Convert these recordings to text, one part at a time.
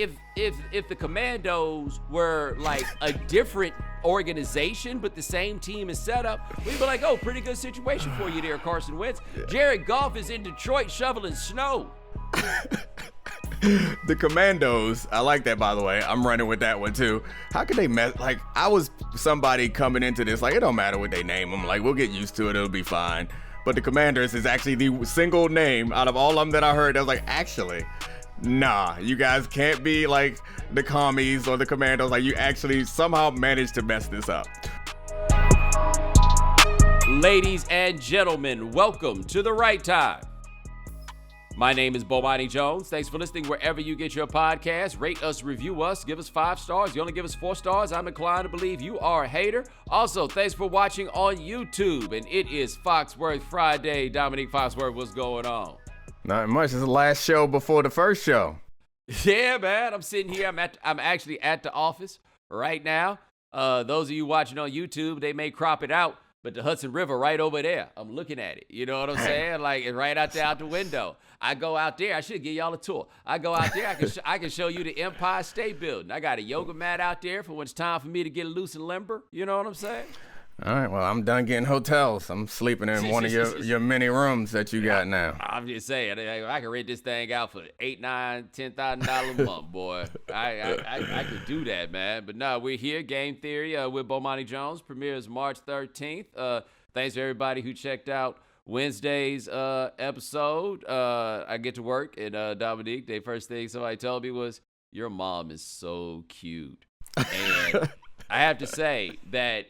if the Commandos were like a different organization, but the same team is set up, we'd be like, oh, pretty good situation for you there, Carson Wentz. Yeah. Jared Goff is in Detroit shoveling snow. The Commandos, I like that, by the way. I'm running with that one too. How could they mess? Like, I was somebody coming into this, like, it don't matter what they name them. Like, we'll get used to it. It'll be fine. But the Commanders is actually the single name out of all of them that I heard. I was like, actually, nah, you guys can't be like the Commies or the Commandos. Like, you actually somehow managed to mess this up. Ladies and gentlemen, welcome to The Right Time. My name is Bomani Jones. Thanks for listening wherever you get your podcast. Rate us, review us, give us 5 stars. You only give us 4 stars, I'm inclined to believe you are a hater. Also, thanks for watching on YouTube. And it is Foxworth Friday. Domonique Foxworth, what's going on? Not much. It's the last show before the first show. Yeah, man. I'm sitting here. I'm actually at the office right now. Those of you watching on YouTube, they may crop it out, but the Hudson River right over there. I'm looking at it. You know what I'm saying? Like, it's right out there out the window. I go out there. I should give y'all a tour. I go out there. I can show you the Empire State Building. I got a yoga mat out there for when it's time for me to get loose and limber. You know what I'm saying? All right. Well, I'm done getting hotels. I'm sleeping in one of your many rooms that you got now. I'm just saying. I can rent this thing out for $8,000, $9,000, $10,000 a month, boy. I could do that, man. But no, we're here. Game Theory with Bomani Jones premieres March 13th. Thanks to everybody who checked out Wednesday's episode. I get to work, and Domonique, the first thing somebody told me was, your mom is so cute. And I have to say that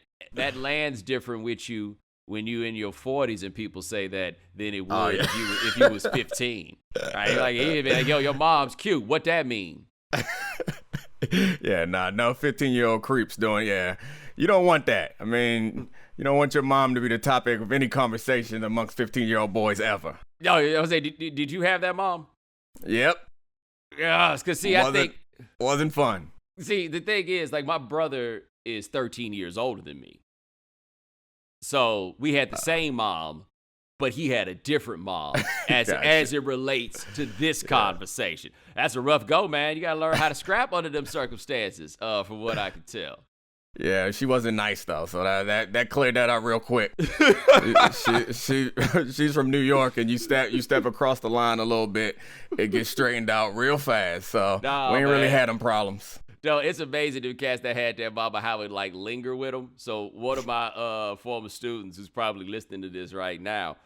lands different with you when you in your 40s and people say that than it would if you was 15. Right? Like, he'd be like, yo, your mom's cute. What that mean? Yeah, no 15-year-old creeps doing, yeah. You don't want that. I mean, you don't want your mom to be the topic of any conversation amongst 15-year-old boys ever. Yo, Jose, did you have that mom? Yep. Yeah, because see, I think wasn't fun. See, the thing is, like, my brother is 13 years older than me. So we had the same mom, but he had a different mom as it relates to this conversation. That's a rough go, man. You got to learn how to scrap under them circumstances, from what I can tell. Yeah, she wasn't nice though, so that cleared that out real quick. She's from New York, and you step across the line a little bit, it gets straightened out real fast. So we ain't really had them problems. No, it's amazing the cats that had that mama, how it like linger with them. So one of my former students, who's probably listening to this right now,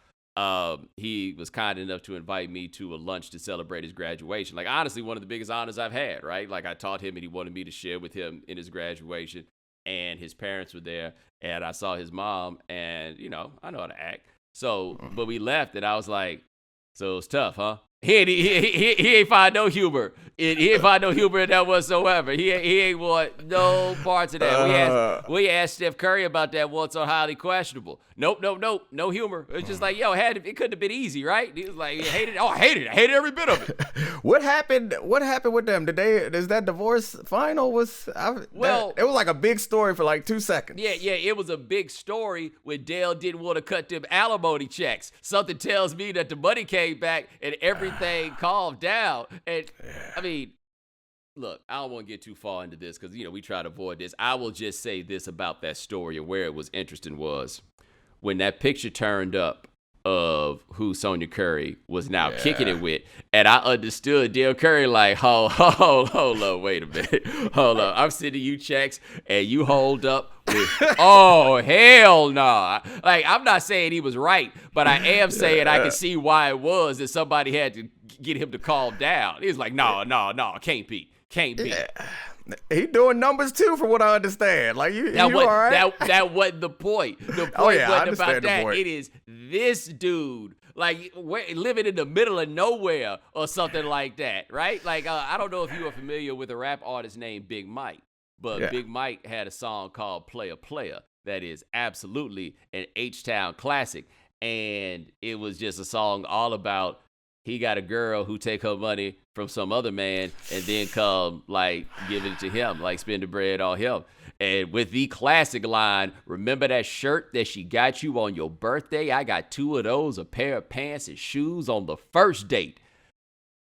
he was kind enough to invite me to a lunch to celebrate his graduation. Like, honestly, one of the biggest honors I've had, right? Like, I taught him, and he wanted me to share with him in his graduation. And his parents were there, and I saw his mom, and, you know, I know how to act. So, but we left, and I was like, so it's tough, huh? He ain't find no humor. He ain't find no humor in that whatsoever. He ain't want no parts of that. We asked Steph Curry about that once on Highly Questionable. Nope, no humor. It's just like, yo, it couldn't have been easy, right? He was like, I hated every bit of it. What happened with them? Is that divorce final? It was like a big story for like 2 seconds. Yeah, it was a big story when Dale didn't want to cut them alimony checks. Something tells me that the money came back and everything calmed down. And I mean, look, I don't want to get too far into this because, you know, we try to avoid this. I will just say this about that story, and where it was interesting was when that picture turned up of who Sonya Curry was now kicking it with, and I understood Dale Curry like, hold up, wait a minute, hold up, I'm sending you checks and you hold up with, oh hell nah. Like, I'm not saying he was right, but I am saying I can see why it was that somebody had to get him to calm down. He was like, no, can't be. Yeah. He doing numbers too, from what I understand. Like, you all right? That wasn't the point. The point wasn't about that. Point. It is this dude, like, living in the middle of nowhere or something like that, right? Like, I don't know if you are familiar with a rap artist named Big Mike, but Big Mike had a song called Player Player that is absolutely an H-Town classic, and it was just a song all about he got a girl who take her money from some other man and then come, like, give it to him, like, spend the bread on him. And with the classic line, remember that shirt that she got you on your birthday? I got 2 of those, a pair of pants and shoes on the first date.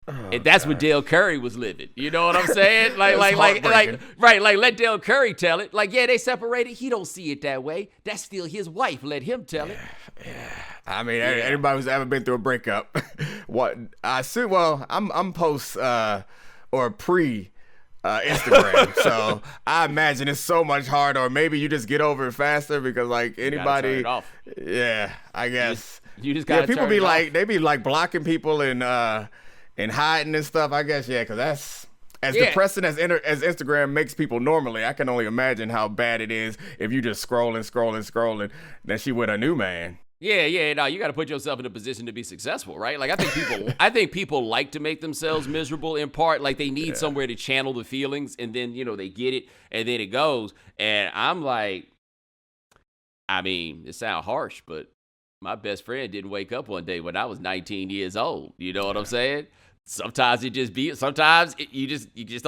And that's when Dale Curry was living. You know what I'm saying? Like, let Dale Curry tell it. Like, yeah, they separated. He don't see it that way. That's still his wife. Let him tell it. Yeah. I mean, anybody who's ever been through a breakup, I'm post or pre Instagram, so I imagine it's so much harder. Or maybe you just get over it faster because, like, anybody, turn it off. Yeah, I guess you just gotta. People turn be it like, off. they be like blocking people and hiding and stuff. I guess because that's as depressing as Instagram makes people normally. I can only imagine how bad it is if you just scrolling. Then she with a new man. Yeah. No, you got to put yourself in a position to be successful, right? Like, I think people like to make themselves miserable in part. Like, they need somewhere to channel the feelings, and then, they get it, and then it goes. And I'm like, I mean, it sounds harsh, but my best friend didn't wake up one day when I was 19 years old. You know what I'm saying? Sometimes you just don't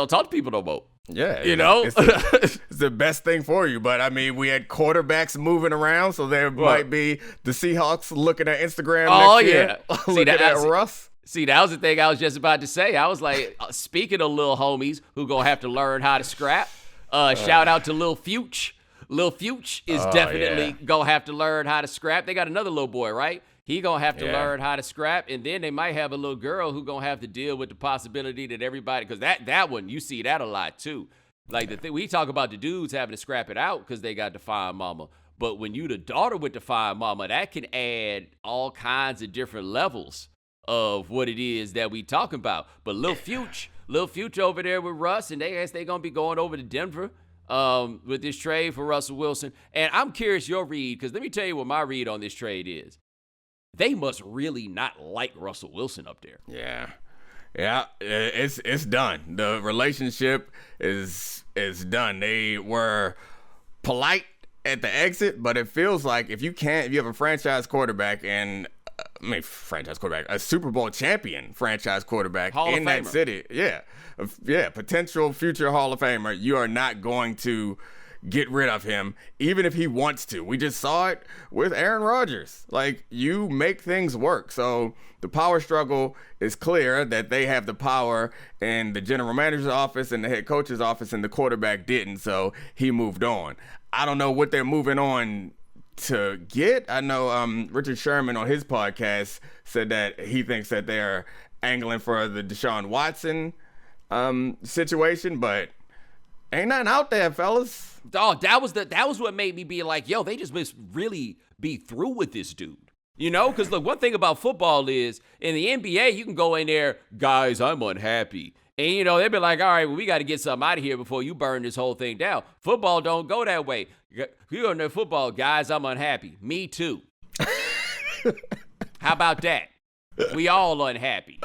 talk to people no more. Yeah, it's the best thing for you. But I mean, we had quarterbacks moving around, so there might be the Seahawks looking at Instagram. Oh next year, looking at Russ. See, that was the thing I was just about to say. I was like, speaking of little homies who gonna have to learn how to scrap. Shout out to Lil Fuchs. Lil Fuchs is definitely gonna have to learn how to scrap. They got another little boy, right? He gonna have to learn how to scrap, and then they might have a little girl who gonna have to deal with the possibility that everybody, because that one, you see that a lot too. Like, the thing we talk about, the dudes having to scrap it out because they got defined mama, but when you the daughter with defined mama, that can add all kinds of different levels of what it is that we talking about. But Lil Fuchs over there with Russ, and they gonna be going over to Denver with this trade for Russell Wilson. And I'm curious your read, because let me tell you what my read on this trade is. They must really not like Russell Wilson up there. Yeah, it's done. The relationship is done. They were polite at the exit, but it feels like if you have a franchise quarterback a Super Bowl champion franchise quarterback in that city, potential future Hall of Famer, you are not going to get rid of him, even if he wants to. We just saw it with Aaron Rodgers. Like, you make things work. So the power struggle is clear that they have the power in the general manager's office and the head coach's office, and the quarterback didn't, so he moved on. I don't know what they're moving on to get. I know Richard Sherman on his podcast said that he thinks that they're angling for the Deshaun Watson situation, but ain't nothing out there, fellas. Dog, that was what made me be like, yo, they just must really be through with this dude. Because look, one thing about football is, in the NBA, you can go in there, guys, I'm unhappy. And, they'd be like, all right, well, we got to get something out of here before you burn this whole thing down. Football don't go that way. You go in there, football, guys, I'm unhappy. Me too. How about that? We all unhappy.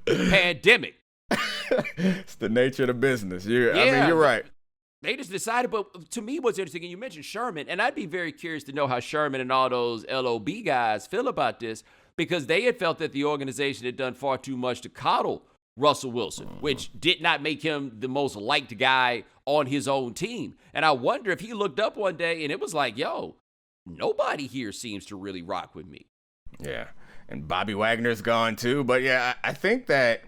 Pandemic. It's the nature of the business. I mean, you're right. They just decided, but to me what's interesting, and you mentioned Sherman, and I'd be very curious to know how Sherman and all those LOB guys feel about this, because they had felt that the organization had done far too much to coddle Russell Wilson, which did not make him the most liked guy on his own team. And I wonder if he looked up one day and it was like, yo, nobody here seems to really rock with me. Yeah, and Bobby Wagner's gone too. But yeah, I think that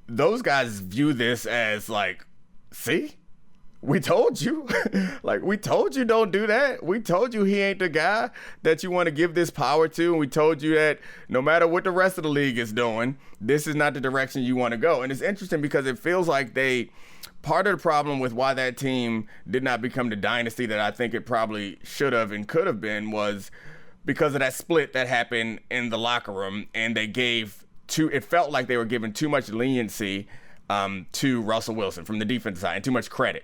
those guys view this as like, see? We told you. We told you don't do that. We told you he ain't the guy that you want to give this power to. And we told you that no matter what the rest of the league is doing, this is not the direction you want to go. And it's interesting because it feels like part of the problem with why that team did not become the dynasty that I think it probably should have and could have been was because of that split that happened in the locker room. And it felt like they were giving too much leniency to Russell Wilson from the defense side and too much credit.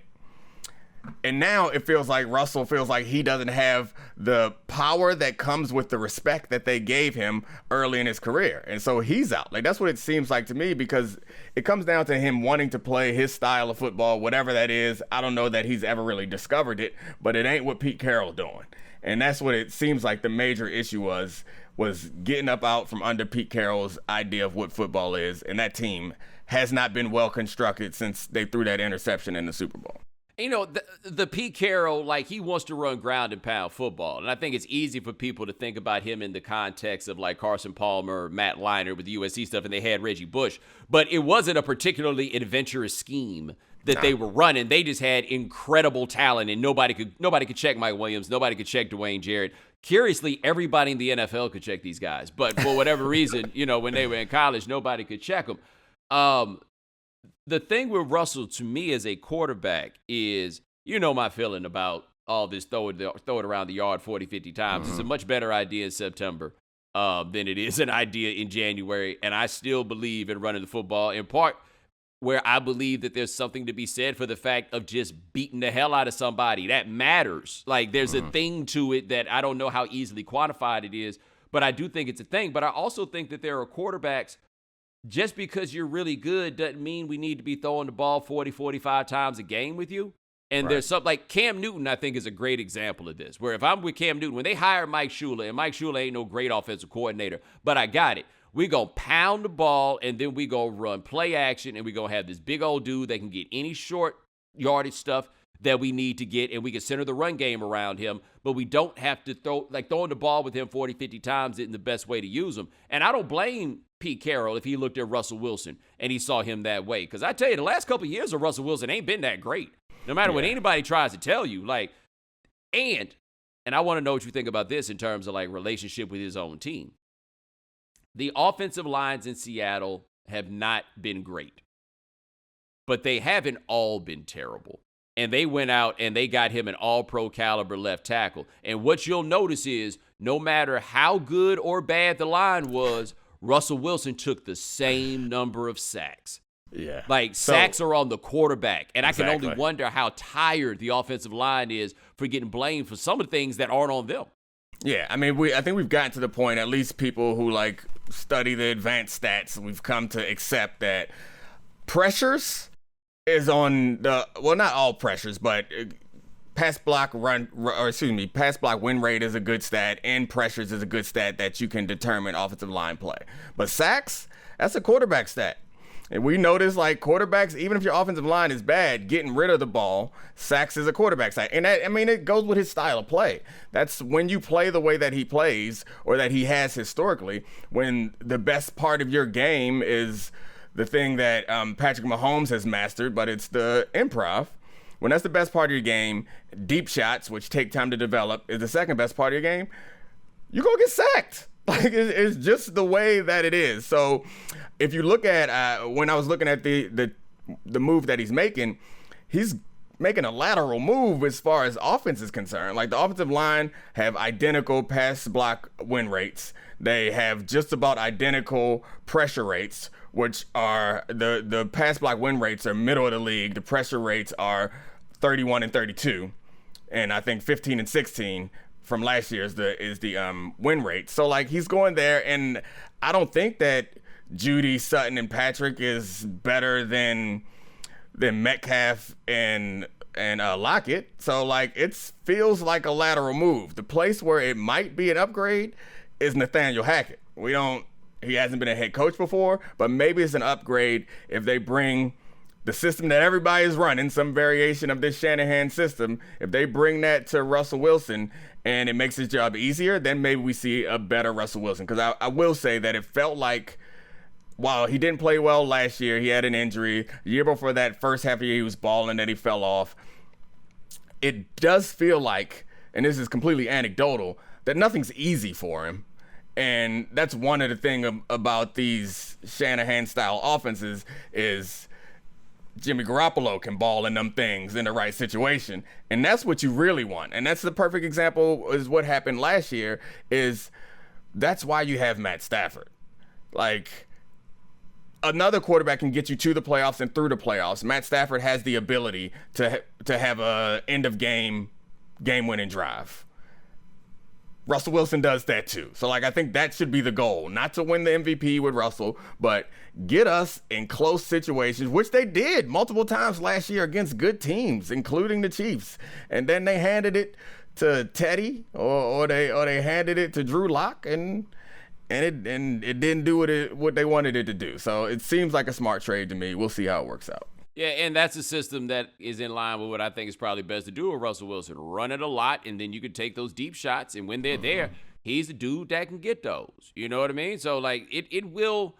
And now it feels like Russell feels like he doesn't have the power that comes with the respect that they gave him early in his career. And so he's out. Like, that's what it seems like to me, because it comes down to him wanting to play his style of football, whatever that is. I don't know that he's ever really discovered it, but it ain't what Pete Carroll doing. And that's what it seems like the major issue was getting up out from under Pete Carroll's idea of what football is. And that team has not been well constructed since they threw that interception in the Super Bowl. The Pete Carroll, like, he wants to run ground and pound football. And I think it's easy for people to think about him in the context of, like, Carson Palmer, Matt Leinart with the USC stuff, and they had Reggie Bush. But it wasn't a particularly adventurous scheme that they were running. They just had incredible talent, and nobody could check Mike Williams. Nobody could check Dwayne Jarrett. Curiously, everybody in the NFL could check these guys. But for whatever reason, when they were in college, nobody could check them. The thing with Russell, to me, as a quarterback is, my feeling about all this throw it around the yard 40, 50 times. It's a much better idea in September than it is an idea in January. And I still believe in running the football, in part where I believe that there's something to be said for the fact of just beating the hell out of somebody. That matters. Like, there's a thing to it that I don't know how easily quantified it is, but I do think it's a thing. But I also think that there are quarterbacks, just because you're really good doesn't mean we need to be throwing the ball 40, 45 times a game with you. And there's something like Cam Newton, I think, is a great example of this, where if I'm with Cam Newton, when they hire Mike Shula, and Mike Shula ain't no great offensive coordinator, but I got it. We going to pound the ball, and then we going to run play action, and we going to have this big old dude that can get any short yardage stuff that we need to get, and we can center the run game around him, but we don't have to throwing the ball with him 40, 50 times isn't the best way to use him. And I don't blame Pete Carroll if he looked at Russell Wilson and he saw him that way. Because I tell you, the last couple of years of Russell Wilson ain't been that great. No matter what anybody tries to tell you. And I want to know what you think about this in terms of, like, relationship with his own team. The offensive lines in Seattle have not been great, but they haven't all been terrible. And they went out and they got him an all-pro caliber left tackle. And what you'll notice is, no matter how good or bad the line was, Russell Wilson took the same number of sacks. Yeah. Sacks are on the quarterback. And I can only wonder how tired the offensive line is for getting blamed for some of the things that aren't on them. Yeah, I mean, I think we've gotten to the point, at least people who, like, study the advanced stats, we've come to accept that pressures is on not all pressures, but pass block win rate is a good stat, and pressures is a good stat that you can determine offensive line play. But sacks, that's a quarterback stat. And we notice, like, quarterbacks, even if your offensive line is bad, getting rid of the ball, sacks is a quarterback stat. And that, I mean, it goes with his style of play. That's when you play the way that he plays, or that he has historically, when the best part of your game is the thing that Patrick Mahomes has mastered, but it's the improv. When that's the best part of your game, deep shots, which take time to develop, is the second best part of your game, you're going to get sacked. Like, it's just the way that it is. So if you look at, when I was looking at the move that he's making a lateral move as far as offense is concerned. Like, the offensive line have identical pass block win rates. They have just about identical pressure rates, which are the pass block win rates are middle of the league. The pressure rates are 31 and 32, and I think 15 and 16 from last year is the win rate. So, like, he's going there, and I don't think that Judy, Sutton, and Patrick is better than Metcalf and Lockett. So, like, it feels like a lateral move. The place where it might be an upgrade is Nathaniel Hackett. He hasn't been a head coach before, but maybe it's an upgrade if they bring the system that everybody is running, some variation of this Shanahan system. If they bring that to Russell Wilson and it makes his job easier, then maybe we see a better Russell Wilson. Because I will say that it felt like, while he didn't play well last year, he had an injury. The year before that, first half of the year, he was balling, then he fell off. It does feel like, and this is completely anecdotal, that nothing's easy for him. And that's one of the things about these Shanahan-style offenses is Jimmy Garoppolo can ball in them things in the right situation. And that's what you really want. And that's the perfect example is what happened last year is that's why you have Matt Stafford. Like, another quarterback can get you to the playoffs and through the playoffs. Matt Stafford has the ability to have a end-of-game, game-winning drive. Russell Wilson does that too. So, like, I think that should be the goal. Not to win the MVP with Russell, but get us in close situations, which they did multiple times last year against good teams, including the Chiefs. And then they handed it to Teddy, or they handed it to Drew Lock, and it didn't do what they wanted it to do. So it seems like a smart trade to me. We'll see how it works out. Yeah, and that's a system that is in line with what I think is probably best to do with Russell Wilson. Run it a lot, and then you can take those deep shots, and when they're there, he's the dude that can get those. You know what I mean? So, like, it will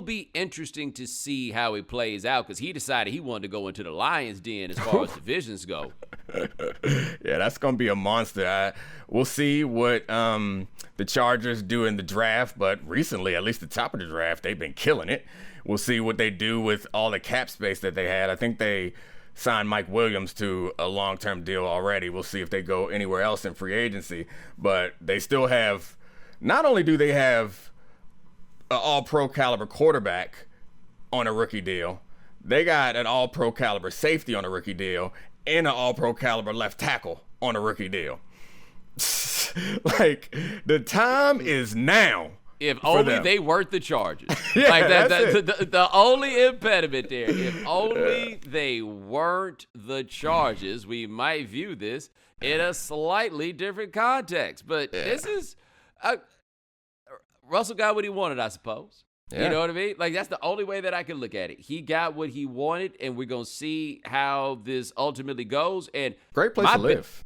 be interesting to see how it plays out because he decided he wanted to go into the Lions' den as far as divisions go. Yeah, that's going to be a monster. We'll see what the Chargers do in the draft, but recently, at least the top of the draft, they've been killing it. We'll see what they do with all the cap space that they had. I think they signed Mike Williams to a long-term deal already. We'll see if they go anywhere else in free agency. But they still have, not only do they have an all-pro caliber quarterback on a rookie deal, they got an all-pro caliber safety on a rookie deal and an all-pro caliber left tackle on a rookie deal. Like, the time is now. If only they weren't the Chargers. Yeah, like that's the only impediment there. If only they weren't the Chargers, we might view this in a slightly different context. But this is Russell got what he wanted, I suppose. Yeah. You know what I mean? Like, that's the only way that I can look at it. He got what he wanted, and we're going to see how this ultimately goes. And great place to live.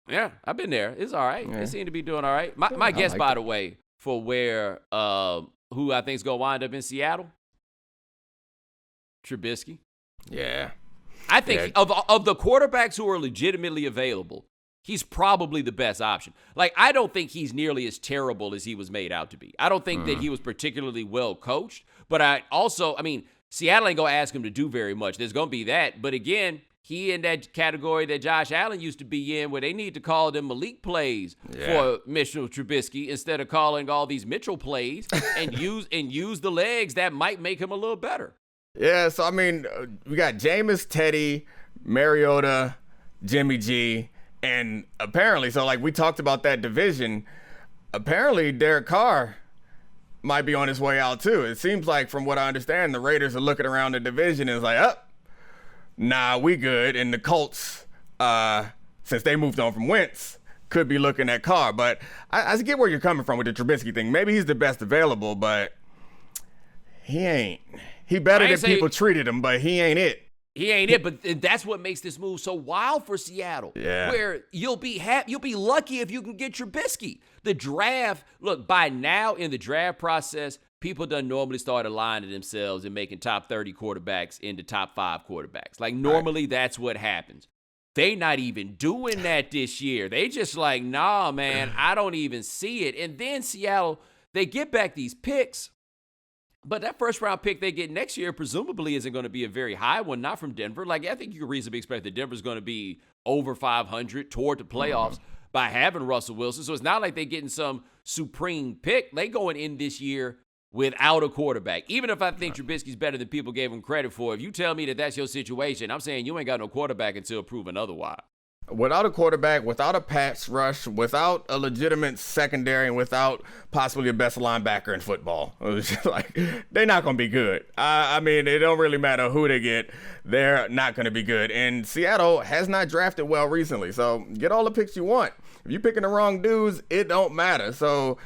Yeah, I've been there. It's all right. They seem to be doing all right. My guess, by the way, for where who I think is going to wind up in Seattle, Trubisky. Yeah. I think of the quarterbacks who are legitimately available, he's probably the best option. Like, I don't think he's nearly as terrible as he was made out to be. I don't think that he was particularly well coached, but Seattle ain't going to ask him to do very much. There's going to be that. But again, he in that category that Josh Allen used to be in where they need to call them Malik plays for Mitchell Trubisky instead of calling all these Mitchell plays and use the legs that might make him a little better. Yeah, so, we got Jameis, Teddy, Mariota, Jimmy G, and apparently, so, like, we talked about that division, apparently Derek Carr might be on his way out, too. It seems like, from what I understand, the Raiders are looking around the division and it's like, nah, we good. And the Colts, since they moved on from Wentz, could be looking at Carr. But I get where you're coming from with the Trubisky thing. Maybe he's the best available, but he ain't. He better than people treated him, but he ain't it. He ain't it, but that's what makes this move so wild for Seattle. Yeah. Where you'll be lucky if you can get Trubisky. The draft, look, by now in the draft process, people done normally start aligning themselves and making top 30 quarterbacks into top 5 quarterbacks. Like, normally that's what happens. They not even doing that this year. They just like, nah, man, I don't even see it. And then Seattle, they get back these picks, but that first round pick they get next year presumably isn't going to be a very high one, not from Denver. Like, I think you can reasonably expect that Denver's going to be over 500 toward the playoffs by having Russell Wilson. So it's not like they're getting some supreme pick. They going in this year without a quarterback. Even if I think Trubisky's better than people gave him credit for, if you tell me that that's your situation, I'm saying you ain't got no quarterback until proven otherwise. Without a quarterback, without a pass rush, without a legitimate secondary, and without possibly the best linebacker in football, like, they're not going to be good. It don't really matter who they get. They're not going to be good. And Seattle has not drafted well recently, so get all the picks you want. If you're picking the wrong dudes, it don't matter. So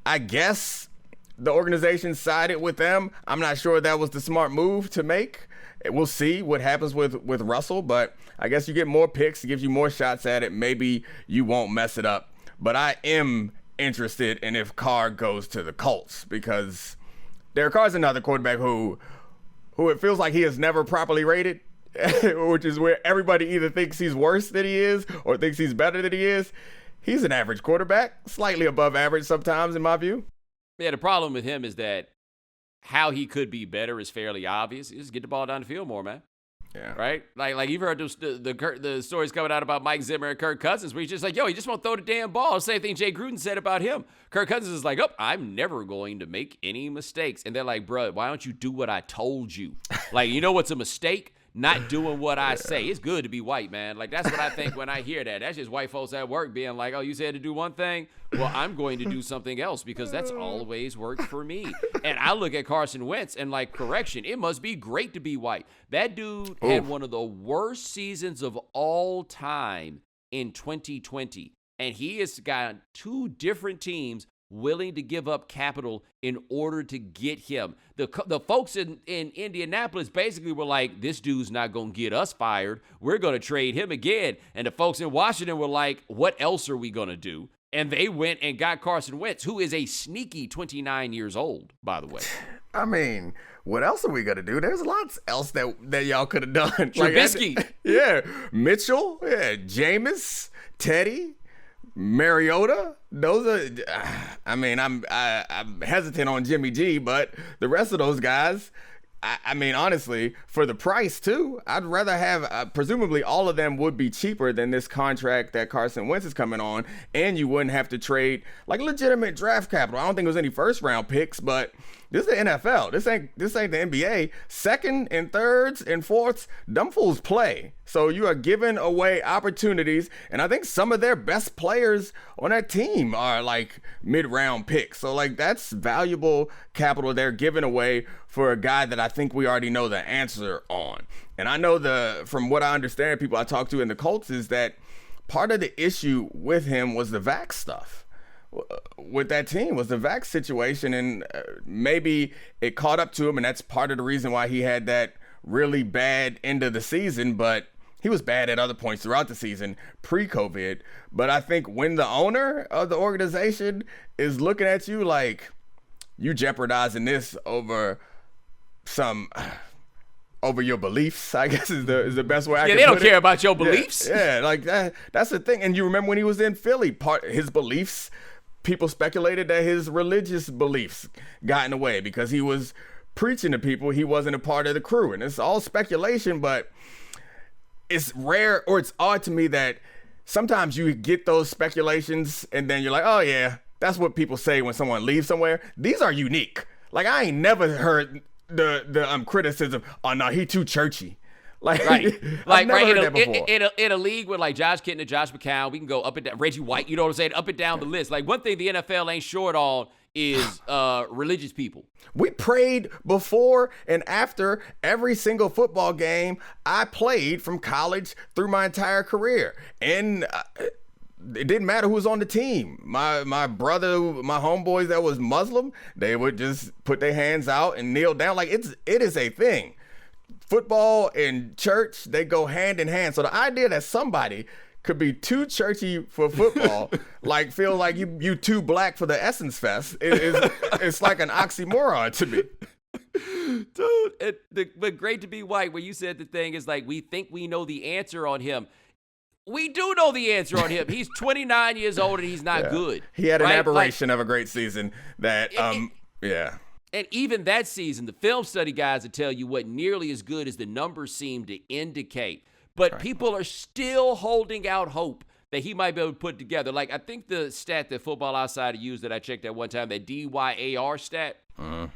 I guess the organization sided with them. I'm not sure that was the smart move to make. We'll see what happens with Russell, but I guess you get more picks, it gives you more shots at it. Maybe you won't mess it up. But I am interested in if Carr goes to the Colts, because Derek Carr's another quarterback who it feels like he is never properly rated, which is where everybody either thinks he's worse than he is or thinks he's better than he is. He's an average quarterback, slightly above average sometimes in my view. Yeah, the problem with him is that how he could be better is fairly obvious. You just get the ball down the field more, man. Yeah. Right? Like you've heard the stories coming out about Mike Zimmer and Kirk Cousins, where he's just like, he just won't throw the damn ball. Same thing Jay Gruden said about him. Kirk Cousins is like, I'm never going to make any mistakes. And they're like, bro, why don't you do what I told you? Like, you know what's a mistake? Not doing what I say. It's good to be white, man. Like, that's what I think when I hear that. That's just white folks at work being like, you said to do one thing? Well, I'm going to do something else because that's always worked for me. And I look at Carson Wentz and, like, correction, it must be great to be white. That dude had one of the worst seasons of all time in 2020. And he has got 2 different teams willing to give up capital in order to get him. The folks in Indianapolis basically were like, this dude's not going to get us fired. We're going to trade him again. And the folks in Washington were like, what else are we going to do? And they went and got Carson Wentz, who is a sneaky 29 years old, by the way. I mean, what else are we going to do? There's lots else that y'all could have done. Trubisky. Yeah. Mitchell. Yeah. Jameis. Teddy. Mariota. Those are, I mean, I'm hesitant on Jimmy G, but the rest of those guys, I mean, honestly, for the price too, I'd rather have, presumably all of them would be cheaper than this contract that Carson Wentz is coming on, and you wouldn't have to trade like legitimate draft capital. I don't think it was any first round picks, but this is the NFL. This ain't the NBA. Second and thirds and fourths, dumb fools play. So you are giving away opportunities, and I think some of their best players on that team are like mid-round picks. So like that's valuable capital they're giving away for a guy that I think we already know the answer on. And I know from what I understand, people I talked to in the Colts is that part of the issue with him was the vax stuff. With that team was the vax situation, and maybe it caught up to him, and that's part of the reason why he had that really bad end of the season. But he was bad at other points throughout the season pre-COVID. But I think when the owner of the organization is looking at you like you jeopardizing this over your beliefs, I guess is the best way I can put it. Yeah, they don't care about your beliefs. Yeah, like that's the thing. And you remember when he was in Philly, his beliefs, people speculated that his religious beliefs got in the way because he was preaching to people. He wasn't a part of the crew. And it's all speculation, but it's rare, or it's odd to me that sometimes you get those speculations and then you're like, oh yeah, that's what people say when someone leaves somewhere. These are unique. Like I ain't never heard the criticism, oh no, he too churchy. Like, right. I've never heard that before. In a league with like Josh Kitna, Josh McCown, we can go up and down, Reggie White, you know what I'm saying, up and down the list. Like one thing the NFL ain't short on is religious people. We prayed before and after every single football game I played from college through my entire career. And it didn't matter who was on the team. My brother, my homeboys that was Muslim, they would just put their hands out and kneel down. Like it is a thing. Football and church, they go hand in hand. So the idea that somebody could be too churchy for football, like feel like you too black for the Essence Fest, it's like an oxymoron to me. Dude, but great to be white. Where you said the thing is like we think we know the answer on him. We do know the answer on him. He's 29 years old and he's not good. He had an aberration of a great season that, yeah. And even that season, the film study guys will tell you what nearly as good as the numbers seem to indicate. But people are still holding out hope that he might be able to put together. Like, I think the stat that Football Outsider used that I checked at one time, that DYAR stat, and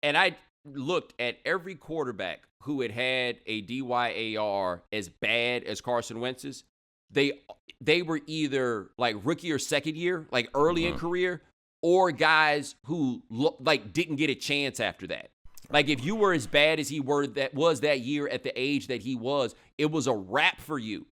I looked at every quarterback who had a DYAR as bad as Carson Wentz's. They were either like rookie or second year, like early in career, or guys who didn't get a chance after that. Like if you were as bad as he was that year at the age that he was, it was a wrap for you.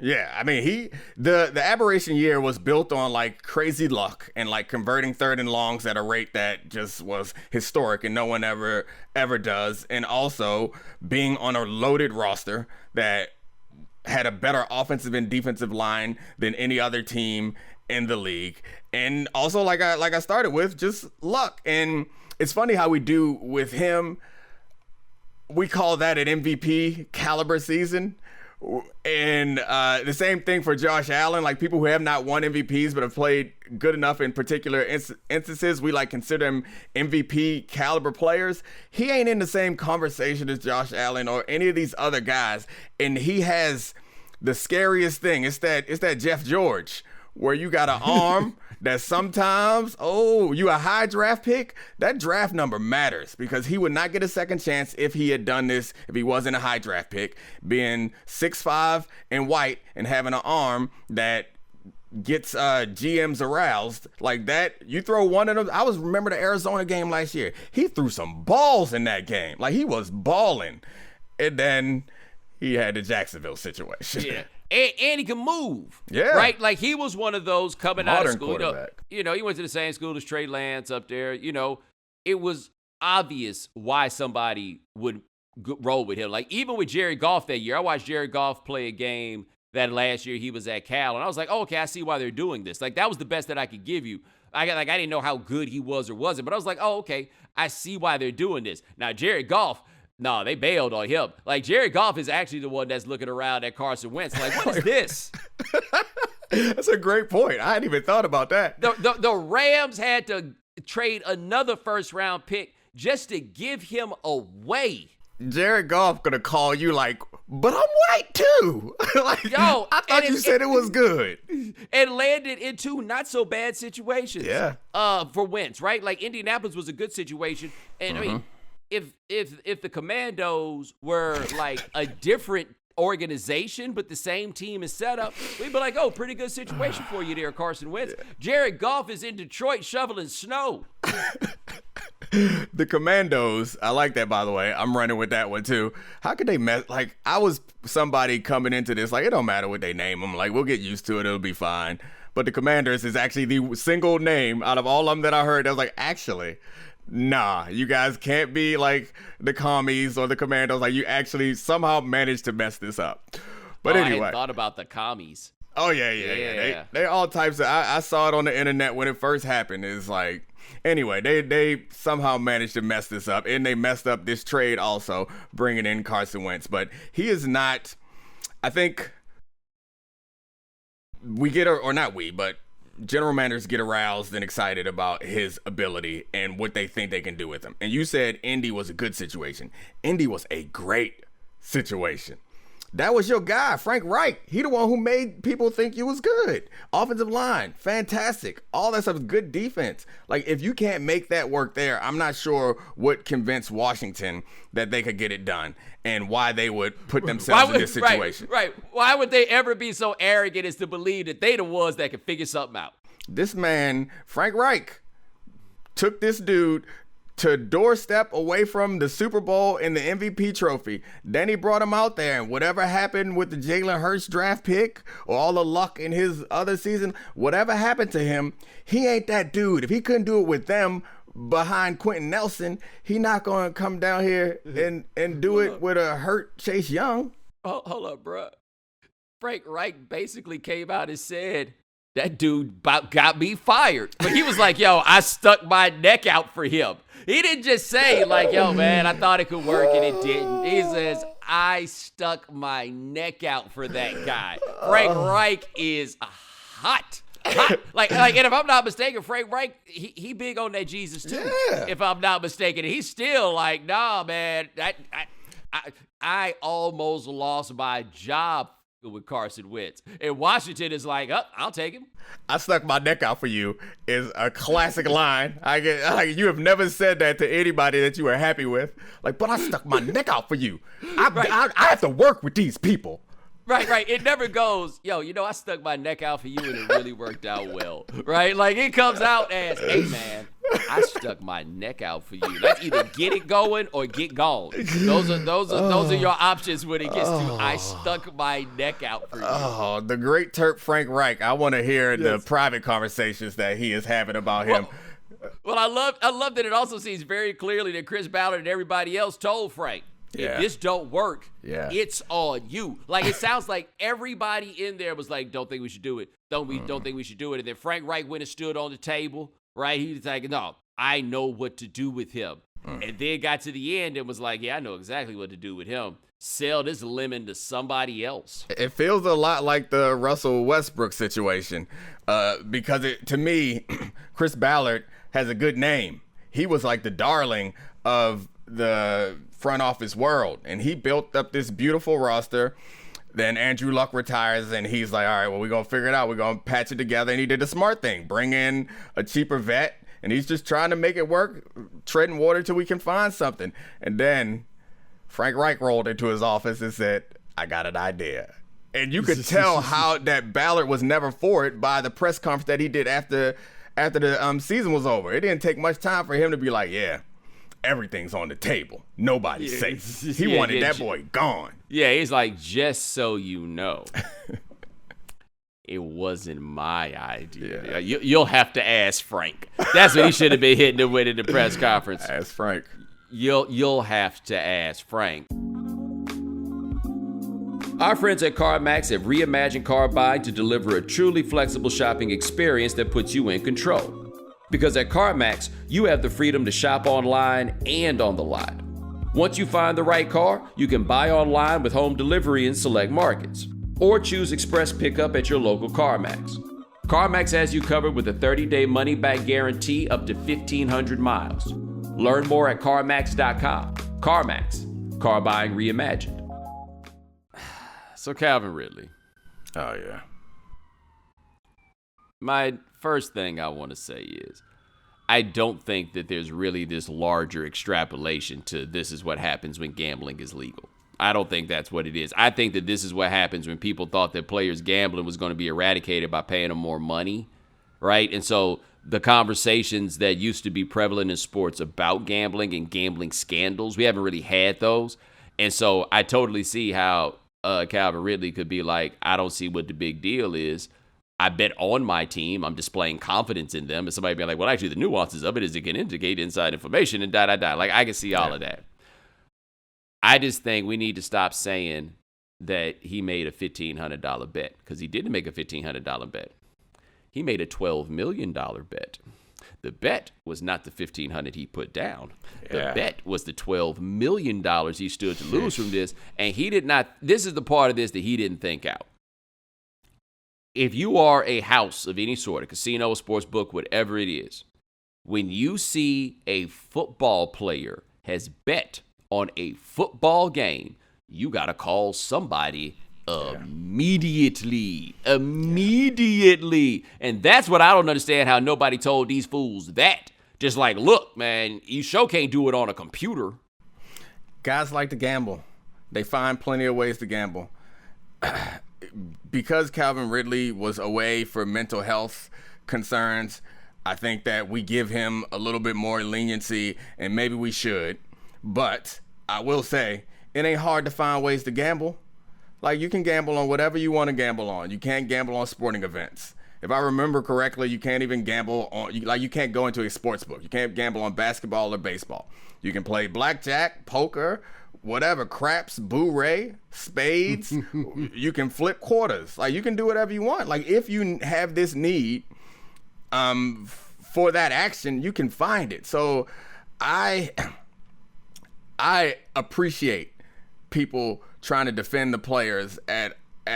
Yeah, I mean the aberration year was built on like crazy luck and like converting third and longs at a rate that just was historic and no one ever does, and also being on a loaded roster that had a better offensive and defensive line than any other team in the league. And also like I started with, just luck. And it's funny how we do with him. We call that an MVP caliber season. And the same thing for Josh Allen. Like people who have not won MVPs but have played good enough in particular instances, we like consider him MVP caliber players. He ain't in the same conversation as Josh Allen or any of these other guys. And he has the scariest thing. It's that Jeff George, where you got an arm that sometimes, you a high draft pick, that draft number matters because he would not get a second chance if he had done this, if he wasn't a high draft pick, being 6'5" and white and having an arm that gets GMs aroused like that. You throw one of them. I remember the Arizona game last year. He threw some balls in that game. Like he was balling. And then he had the Jacksonville situation. Yeah. and he can move. Yeah. Right? Like, he was one of those coming out of Modern school. quarterback. He went to the same school as Trey Lance up there. It was obvious why somebody would roll with him. Like, even with Jared Goff that year, I watched Jared Goff play a game that last year he was at Cal, and I was like, oh, okay, I see why they're doing this. Like, that was the best that I could give you. I didn't know how good he was or wasn't, but I was like, oh, okay, I see why they're doing this. Now, Jared Goff, no, they bailed on him. Like, Jared Goff is actually the one that's looking around at Carson Wentz. Like, what is this? That's a great point. I hadn't even thought about that. The Rams had to trade another first-round pick just to give him away. Jared Goff gonna call you like, but I'm white too. Like, yo, I thought you said it was good. And landed in two not so bad situations. Yeah. For Wentz, right? Like, Indianapolis was a good situation, and I mean, if the Commandos were like a different organization, but the same team is set up, we'd be like, oh, pretty good situation for you there, Carson Wentz. Yeah. Jared Goff is in Detroit shoveling snow. The Commandos, I like that, by the way. I'm running with that one too. How could they mess? Like, I was somebody coming into this, like, it don't matter what they name them. Like, we'll get used to it. It'll be fine. But the Commanders is actually the single name out of all of them that I heard that was like, actually, nah, you guys can't be like the commies or the Commandos. Like, you actually somehow managed to mess this up. But anyway. I hadn't thought about the commies. Oh, yeah. They all types of, I saw it on the internet when it first happened. It's like, anyway, they somehow managed to mess this up, and they messed up this trade also, bringing in Carson Wentz. But he is not, I think we get, or not we, but general managers get aroused and excited about his ability and what they think they can do with him. And you said Indy was a good situation. Indy was a great situation. That was your guy, Frank Reich. He the one who made people think you was good. Offensive line, fantastic. All that stuff is good defense. Like, if you can't make that work there, I'm not sure what convinced Washington that they could get it done and why they would put themselves in this situation. Right. Why would they ever be so arrogant as to believe that they the ones that can figure something out? This man, Frank Reich, took this dude to doorstep away from the Super Bowl and the MVP trophy. Then he brought him out there, and whatever happened with the Jalen Hurts draft pick or all the luck in his other season, whatever happened to him, he ain't that dude. If he couldn't do it with them behind Quentin Nelson, he not going to come down here and do it with a hurt Chase Young. Hold up, bro. Frank Reich basically came out and said, that dude about got me fired. But he was like, yo, I stuck my neck out for him. He didn't just say, like, yo, man, I thought it could work, and it didn't. He says, I stuck my neck out for that guy. Frank Reich is hot. Like, and if I'm not mistaken, Frank Reich, he big on that Jesus, too. Yeah. If I'm not mistaken. He's still like, nah, man, I almost lost my job with Carson Wentz. And Washington is like, oh, I'll take him. I stuck my neck out for you is a classic line. You have never said that to anybody that you were happy with. Like, but I stuck my neck out for you. I have to work with these people. Right. It never goes, yo, I stuck my neck out for you and it really worked out well. Right? Like, it comes out as, hey, man, I stuck my neck out for you. Let's either get it going or get gone. Those are your options when it gets to I stuck my neck out for you. Oh, the great Terp Frank Reich. I want to hear the private conversations that he is having about him. Well, I love that it also seems very clearly that Chris Ballard and everybody else told Frank, if this don't work, it's on you. Like, it sounds like everybody in there was like, don't think we should do it. Don't think we should do it. And then Frank Reich went and stood on the table, right? He was like, no, I know what to do with him. And then got to the end and was like, yeah, I know exactly what to do with him. Sell this lemon to somebody else. It feels a lot like the Russell Westbrook situation because to me, Chris Ballard has a good name. He was like the darling of the front office world, and he built up this beautiful roster. Then Andrew Luck retires, and he's like, all right, well, we're going to figure it out. We're going to patch it together. And he did the smart thing, bring in a cheaper vet, and he's just trying to make it work, treading water till we can find something. And then Frank Reich rolled into his office and said, I got an idea. And you could tell how that Ballard was never for it by the press conference that he did after the season was over. It didn't take much time for him to be like, yeah, everything's on the table. Nobody's safe. He wanted that boy gone. Yeah, he's like, just so you know, it wasn't my idea. Yeah. You'll have to ask Frank. That's what he should have been hitting him with in the press conference. Ask Frank. You'll have to ask Frank. Our friends at CarMax have reimagined car buying to deliver a truly flexible shopping experience that puts you in control. Because at CarMax, you have the freedom to shop online and on the lot. Once you find the right car, you can buy online with home delivery in select markets, or choose express pickup at your local CarMax. CarMax has you covered with a 30-day money-back guarantee up to 1,500 miles. Learn more at CarMax.com. CarMax, car buying reimagined. So Calvin Ridley. Oh, yeah. My first thing I want to say is I don't think that there's really this larger extrapolation to this is what happens when gambling is legal. I don't think that's what it is. I think that this is what happens when people thought that players gambling was going to be eradicated by paying them more money, right? And so the conversations that used to be prevalent in sports about gambling and gambling scandals, we haven't really had those. And so I totally see how Calvin Ridley could be like, I don't see what the big deal is. I bet on my team. I'm displaying confidence in them. And somebody be like, well, actually, the nuances of it is it can indicate inside information and da-da-da. Like, I can see all of that. I just think we need to stop saying that he made a $1,500 bet, because he didn't make a $1,500 bet. He made a $12 million bet. The bet was not the $1,500 he put down. The bet was the $12 million he stood to lose from this. And he did not, this is the part of this that he didn't think out. If you are a house of any sort, a casino, a sports book, whatever it is, when you see a football player has bet on a football game, you got to call somebody immediately. And that's what I don't understand, how nobody told these fools that. Just like, look, man, you sure can't do it on a computer. Guys like to gamble. They find plenty of ways to gamble. Because Calvin Ridley was away for mental health concerns, I think that we give him a little bit more leniency, and maybe we should. But I will say, it ain't hard to find ways to gamble. Like, you can gamble on whatever you want to gamble on. You can't gamble on sporting events. If I remember correctly, you can't even gamble on, you can't go into a sports book. You can't gamble on basketball or baseball. You can play blackjack, poker, whatever, craps, boo-ray, spades. You can flip quarters. Like, you can do whatever you want. Like, if you have this need for that action, you can find it. So I appreciate people trying to defend the players at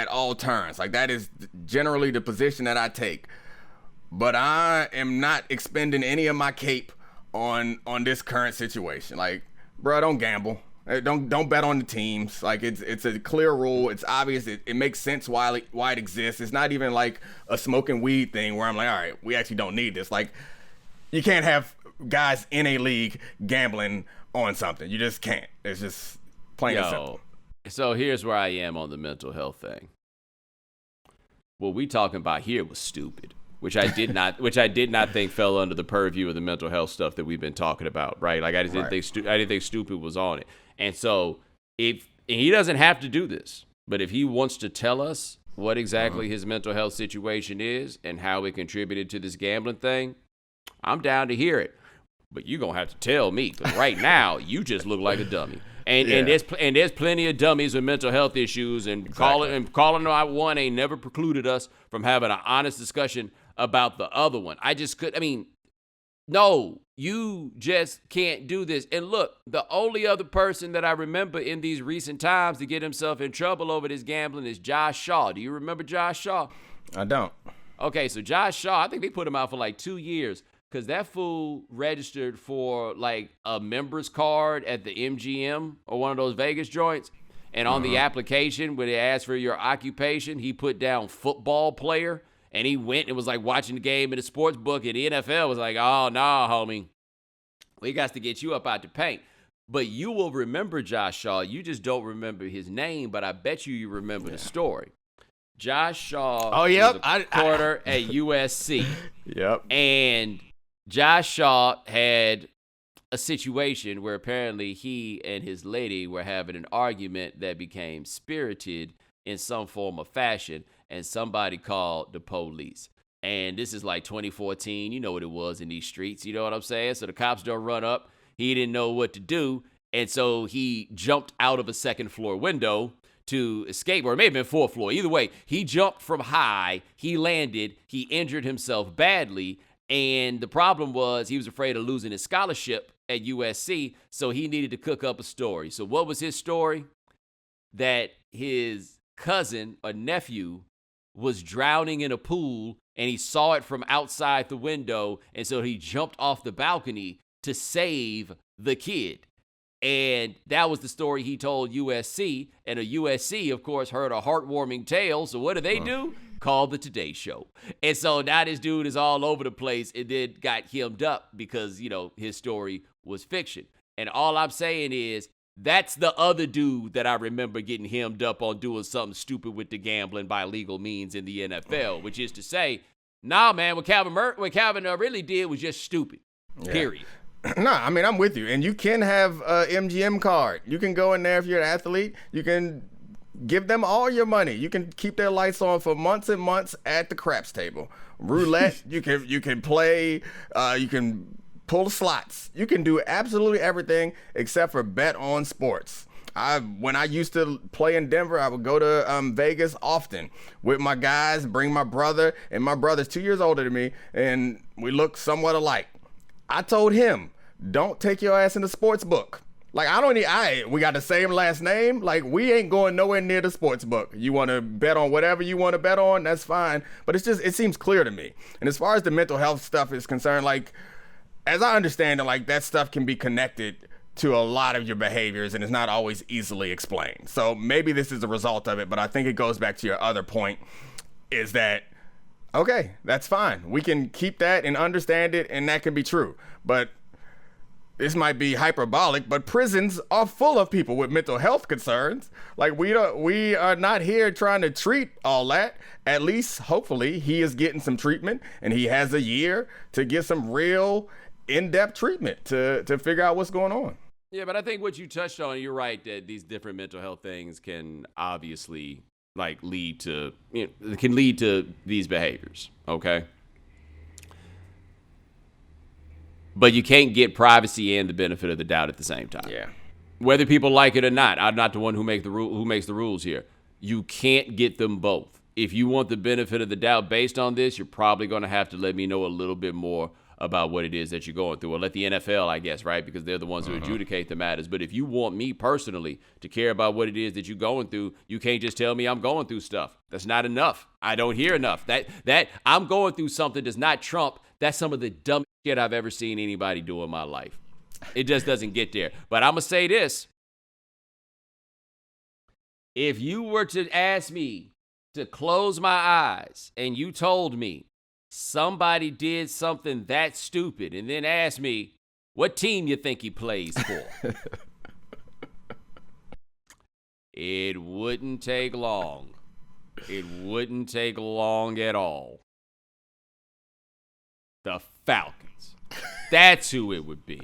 all turns. Like, that is generally the position that I take. But I am not expending any of my cape on this current situation. Like, bro, don't gamble. Don't bet on the teams. Like, it's a clear rule. It's obvious. It makes sense why it exists. It's not even like a smoking weed thing where I'm like, all right, we actually don't need this. Like, you can't have guys in a league gambling on something. You just can't. It's just plain and simple. So here's where I am on the mental health thing. What we talking about here was stupid, which I did not think fell under the purview of the mental health stuff that we've been talking about, right? Like, I didn't think stupid was on it. And so if he doesn't have to do this, but if he wants to tell us what exactly his mental health situation is and how it contributed to this gambling thing, I'm down to hear it. But you're going to have to tell me, because right now you just look like a dummy. And there's plenty of dummies with mental health issues, and calling out one ain't never precluded us from having an honest discussion about the other one. No, you just can't do this. And look, the only other person that I remember in these recent times to get himself in trouble over this gambling is Josh Shaw. Do you remember Josh Shaw? I don't. Okay, so Josh Shaw, I think they put him out for like 2 years. Because that fool registered for, like, a member's card at the MGM or one of those Vegas joints. And on the application, when they asked for your occupation, he put down football player. And he went and was, like, watching the game in the sports book. And the NFL was like, oh, no, homie. We got to get you up out the paint. But you will remember Josh Shaw. You just don't remember his name. But I bet you remember the story. Josh Shaw was a quarter at USC. Yep. And Josh Shaw had a situation where apparently he and his lady were having an argument that became spirited in some form or fashion, and somebody called the police. And this is like 2014. You know what it was in these streets. You know what I'm saying? So the cops don't run up. He didn't know what to do. And so he jumped out of a second floor window to escape, or it may have been fourth floor. Either way, he jumped from high. He landed. He injured himself badly. And the problem was he was afraid of losing his scholarship at USC. So he needed to cook up a story. So what was his story? That his cousin or nephew was drowning in a pool, and he saw it from outside the window, and so he jumped off the balcony to save the kid. And that was the story he told USC, and a USC, of course, heard a heartwarming tale. So what do? Called the Today Show. And so now this dude is all over the place, and then got hemmed up because, you know, his story was fiction. And all I'm saying is, that's the other dude that I remember getting hemmed up on doing something stupid with the gambling by legal means in the NFL, which is to say, nah, man, what Calvin Ridley did was just stupid, period. Nah, I mean, I'm with you. And you can have a MGM card. You can go in there if you're an athlete. You can give them all your money. You can keep their lights on for months and months at the craps table. Roulette, you can play, you can pull slots. You can do absolutely everything except for bet on sports. When I used to play in Denver, I would go to Vegas often with my guys, bring my brother, and my brother's 2 years older than me, and we look somewhat alike. I told him, don't take your ass in the sports book. Like, we got the same last name. Like, we ain't going nowhere near the sports book. You want to bet on whatever you want to bet on, that's fine. But it seems clear to me. And as far as the mental health stuff is concerned, like, as I understand it, like, that stuff can be connected to a lot of your behaviors, and it's not always easily explained. So maybe this is a result of it, but I think it goes back to your other point, is that, okay, that's fine. We can keep that and understand it, and that can be true. But this might be hyperbolic, but prisons are full of people with mental health concerns. Like, we are not here trying to treat all that. At least, hopefully, he is getting some treatment, and he has a year to get some real in-depth treatment to figure out what's going on. Yeah, but I think what you touched on, you're right, that these different mental health things can obviously lead to these behaviors, okay? But you can't get privacy and the benefit of the doubt at the same time. Yeah. Whether people like it or not, I'm not the one who makes the rules here. You can't get them both. If you want the benefit of the doubt based on this, you're probably going to have to let me know a little bit more about what it is that you're going through, or let the NFL, I guess, right? Because they're the ones who adjudicate the matters. But if you want me personally to care about what it is that you're going through, you can't just tell me I'm going through stuff. That's not enough. I don't hear enough. That I'm going through something does not trump. That's some of the dumbest shit I've ever seen anybody do in my life. It just doesn't get there. But I'm going to say this. If you were to ask me to close my eyes and you told me somebody did something that stupid and then asked me what team you think he plays for, it wouldn't take long. It wouldn't take long at all. The Falcons. That's who it would be.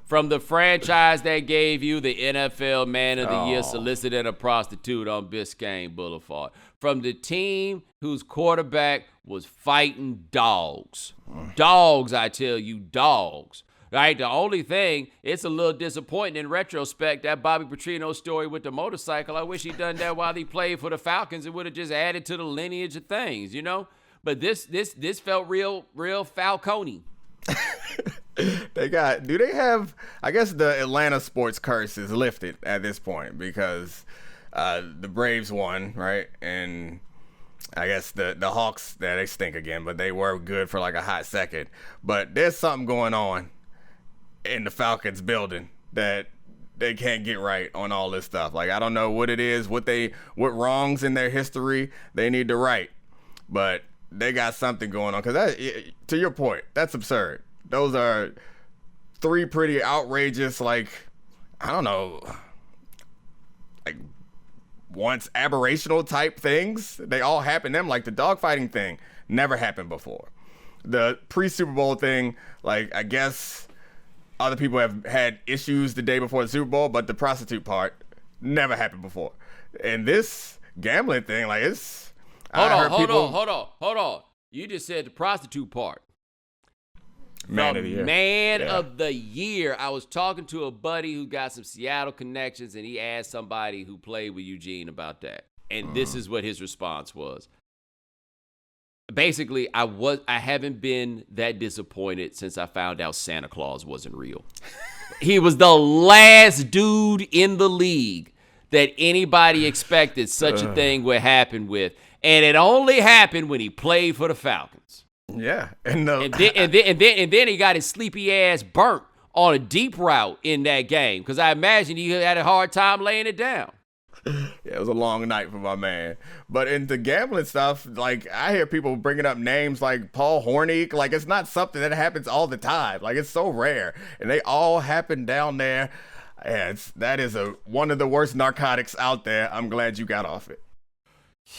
From the franchise that gave you the NFL Man of the Year solicited a prostitute on Biscayne Boulevard. From the team whose quarterback was fighting dogs. Dogs, I tell you, dogs. Right? The only thing, it's a little disappointing in retrospect, that Bobby Petrino story with the motorcycle. I wish he'd done that while he played for the Falcons. It would have just added to the lineage of things, you know? But this felt real Falcone. Do they have, I guess the Atlanta sports curse is lifted at this point because the Braves won, right? And I guess the Hawks, they stink again, but they were good for like a hot second. But there's something going on in the Falcons building that they can't get right on all this stuff. Like, I don't know what it is, what wrongs in their history they need to right. But they got something going on. Because to your point, that's absurd. Those are three pretty outrageous, like, I don't know, like once aberrational type things. They all happen to them. Like the dogfighting thing never happened before. The pre-Super Bowl thing, like, I guess other people have had issues the day before the Super Bowl, but the prostitute part never happened before. And this gambling thing, like it's. Hold on. You just said the prostitute part. Man of the year. Man of the year. I was talking to a buddy who got some Seattle connections, and he asked somebody who played with Eugene about that. And this is what his response was. Basically, I haven't been that disappointed since I found out Santa Claus wasn't real. He was the last dude in the league that anybody expected such a thing would happen with. And it only happened when he played for the Falcons. Yeah. And then he got his sleepy ass burnt on a deep route in that game because I imagine he had a hard time laying it down. Yeah, it was a long night for my man. But in the gambling stuff, like I hear people bringing up names like Paul Hornick. Like it's not something that happens all the time. Like it's so rare, and they all happen down there. Yeah, that is one of the worst narcotics out there. I'm glad you got off it.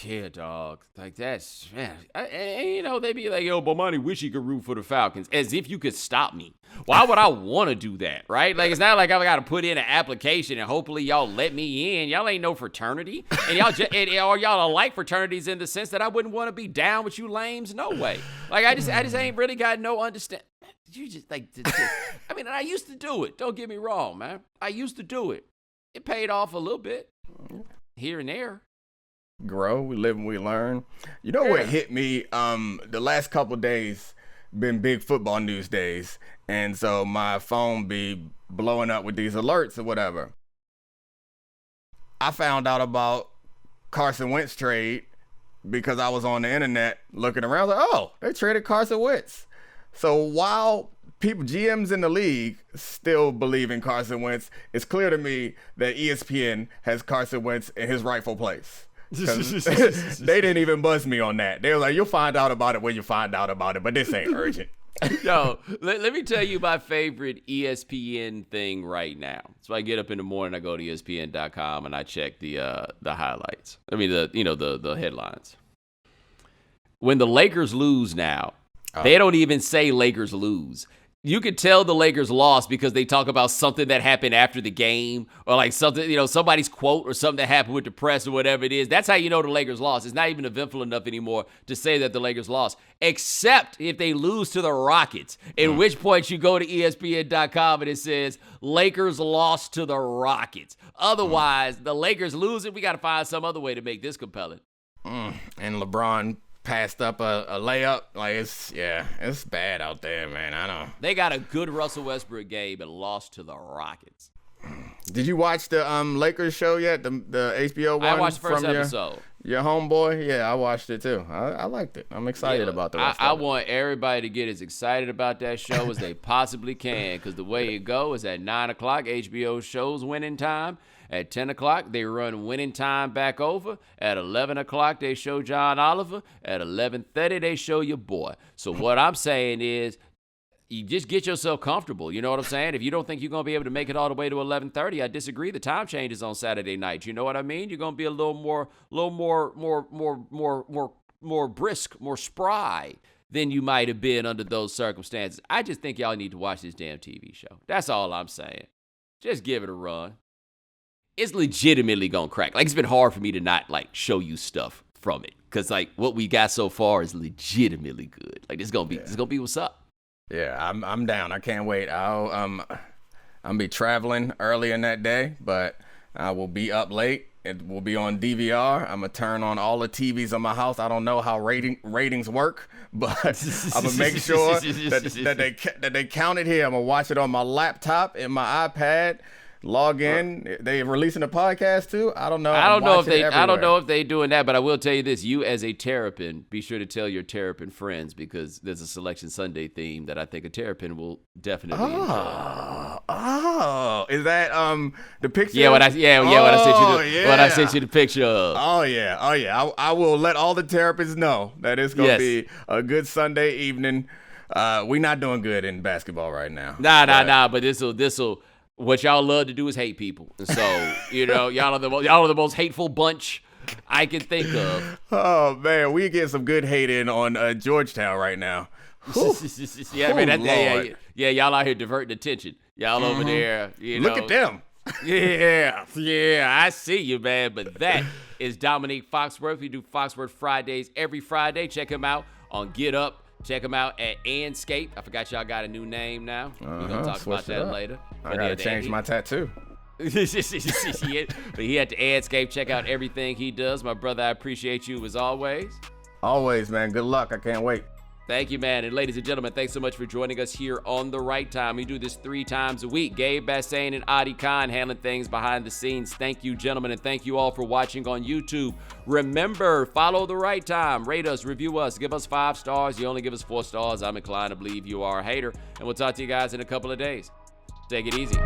Yeah, dog. Like that's man. And they be like, "Yo, Bomani wish he could root for the Falcons," as if you could stop me. Why would I want to do that, right? Like it's not like I got to put in an application and hopefully y'all let me in. Y'all ain't no fraternity, and y'all y'all are like fraternities in the sense that I wouldn't want to be down with you lames. No way. Like I just ain't really got no understand. You just like, I mean, I used to do it. Don't get me wrong, man. I used to do it. It paid off a little bit here and there. Grow, we live and we learn. You know what hit me? The last couple of days been big football news days, and so my phone be blowing up with these alerts or whatever. I found out about Carson Wentz trade because I was on the internet looking around. Like, oh, they traded Carson Wentz. So while GMs in the league still believe in Carson Wentz, it's clear to me that ESPN has Carson Wentz in his rightful place. They didn't even buzz me on that. They were like, you'll find out about it when you find out about it, but this ain't urgent. Yo, let me tell you my favorite ESPN thing right now. So I get up in the morning, I go to ESPN.com and I check the highlights. I mean the headlines. When the Lakers lose now, they don't even say Lakers lose. You could tell the Lakers lost because they talk about something that happened after the game or like something, somebody's quote or something that happened with the press or whatever it is. That's how you know the Lakers lost. It's not even eventful enough anymore to say that the Lakers lost, except if they lose to the Rockets, in which point you go to ESPN.com and it says Lakers lost to the Rockets. Otherwise, the Lakers losing, we got to find some other way to make this compelling. And LeBron passed up a layup. Like it's bad out there, man. I know. They got a good Russell Westbrook game and lost to the Rockets. Did you watch the Lakers show yet? The HBO one? I watched the first episode. Your homeboy? Yeah, I watched it too. I liked it. I'm excited about the rest of it. I want everybody to get as excited about that show as they possibly can because the way it goes is at 9 o'clock, HBO shows Winning Time. At 10 o'clock, they run Winning Time back over. At 11 o'clock, they show John Oliver. At 11:30, they show your boy. So what I'm saying is you just get yourself comfortable. You know what I'm saying? If you don't think you're going to be able to make it all the way to 11:30, I disagree. The time changes on Saturday night. You know what I mean? You're going to be a little more brisk, more spry than you might have been under those circumstances. I just think y'all need to watch this damn TV show. That's all I'm saying. Just give it a run. It's legitimately gonna crack. Like, it's been hard for me to not like show you stuff from it because like what we got so far is legitimately good. Like this gonna be what's up. Yeah, I'm down. I can't wait. I'll be traveling early in that day, but I will be up late. It will be on DVR. I'm gonna turn on all the TVs in my house. I don't know how ratings work, but I'm gonna make sure that they count it here. I'm gonna watch it on my laptop and my iPad. Log in. They releasing a podcast too. I don't know. I don't know if they doing that, but I will tell you this: you as a Terrapin, be sure to tell your Terrapin friends because there's a Selection Sunday theme that I think a Terrapin will definitely enjoy. Oh, is that the picture? Yeah, what I sent you the picture of. Oh yeah. I will let all the Terrapins know that it's gonna be a good Sunday evening. We're not doing good in basketball right now. Nah. But this'll. What y'all love to do is hate people. And so, y'all are the most hateful bunch I can think of. Oh, man. We get some good hate in on Georgetown right now. Yeah, man. Y'all out here diverting attention. Y'all over there. Look at them. Yeah, I see you, man. But that is Domonique Foxworth. We do Foxworth Fridays every Friday. Check him out on Get Up. Check him out at Anscape. I forgot y'all got a new name now. We're going to talk about that later. I got to change my tattoo. But he had to Anscape. Check out everything he does. My brother, I appreciate you as always. Always, man. Good luck. I can't wait. Thank you, man. And ladies and gentlemen, thanks so much for joining us here on The Right Time. We do this 3 times a week. Gabe Bassain and Adi Khan handling things behind the scenes. Thank you, gentlemen, and thank you all for watching on YouTube. Remember, follow The Right Time. Rate us, review us, give us 5 stars. You only give us 4 stars. I'm inclined to believe you are a hater. And we'll talk to you guys in a couple of days. Take it easy.